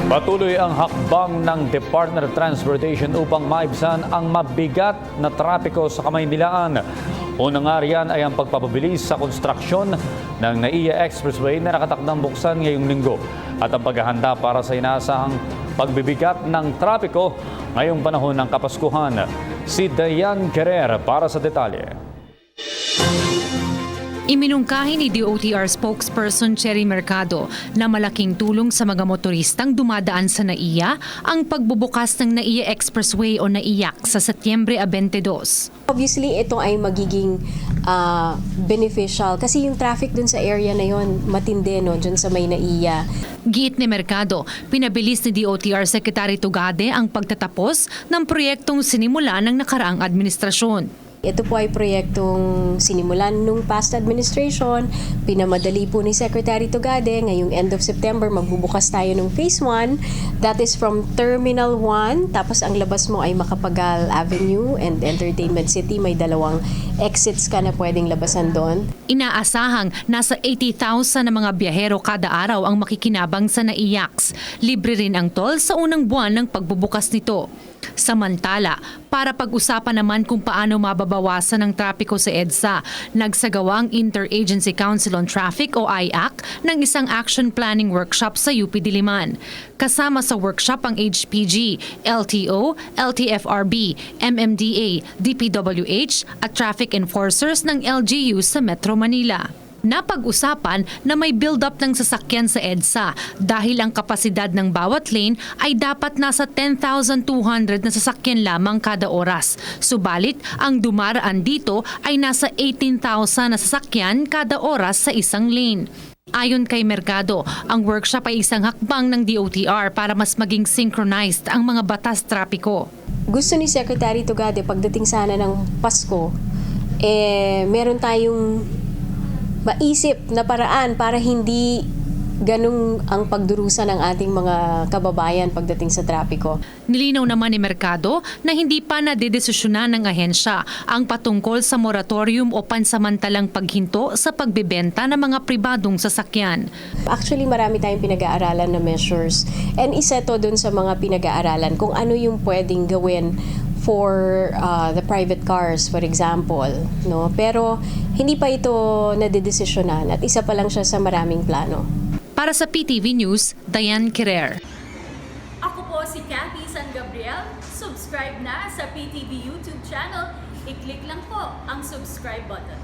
Patuloy ang hakbang ng Department of Transportation upang maibsan ang mabigat na trapiko sa Kamaynilaan. Unang nga riyan ay ang pagpapabilis sa konstruksyon ng NAIA Expressway na nakatakdang buksan ngayong linggo at ang paghahanda para sa inaasahang pagbibigat ng trapiko ngayong panahon ng Kapaskuhan. Si Dayan Querer para sa detalye. Iminungkahi ni DOTR spokesperson Cherry Mercado na malaking tulong sa mga motoristang dumadaan sa NAIA ang pagbubukas ng NAIA Expressway o NAIAC sa Setyembre 22. Obviously, ito ay magiging beneficial kasi yung traffic dun sa area na yon matindi dun sa may NAIA. Giit ni Mercado, pinabilis ni DOTR Secretary Tugade ang pagtatapos ng proyektong sinimula ng nakaraang administrasyon. Ito po ay proyektong sinimulan nung past administration, pinamadali po ni Secretary Tugade. Ngayong end of September, magbubukas tayo ng Phase 1. That is from Terminal 1, tapos ang labas mo ay Macapagal Avenue and Entertainment City. May dalawang exits ka na pwedeng labasan doon. Inaasahang nasa 80,000 na mga biyahero kada araw ang makikinabang sa NAIACS. Libre rin ang toll sa unang buwan ng pagbubukas nito. Samantala, para pag-usapan naman kung paano mababawasan ang trapiko sa EDSA, nagsagawa ang Interagency Council on Traffic o IAC ng isang action planning workshop sa UP Diliman. Kasama sa workshop ang HPG, LTO, LTFRB, MMDA, DPWH at traffic enforcers ng LGU sa Metro Manila. Napag-usapan na may build-up ng sasakyan sa EDSA dahil ang kapasidad ng bawat lane ay dapat nasa 10,200 na sasakyan lamang kada oras. Subalit, ang dumaraan dito ay nasa 18,000 na sasakyan kada oras sa isang lane. Ayon kay Mercado, ang workshop ay isang hakbang ng DOTR para mas maging synchronized ang mga batas trapiko. Gusto ni Secretary Tugade pagdating sana ng Pasko, meron tayong maisip na paraan para hindi ganun ang pagdurusa ng ating mga kababayan pagdating sa trapiko. Nilinaw naman ni Mercado na hindi pa nadedesisyonan ng ahensya ang patungkol sa moratorium o pansamantalang paghinto sa pagbebenta ng mga pribadong sasakyan. Actually, marami tayong pinag-aaralan na measures and isa to dun sa mga pinag-aaralan kung ano yung pwedeng gawin for the private cars, for example. No? Pero hindi pa ito nadedesisyonan at isa pa lang siya sa maraming plano. Para sa PTV News, Dayan Querer. Ako po si Cathy San Gabriel. Subscribe na sa PTV YouTube channel. I-click lang po ang subscribe button.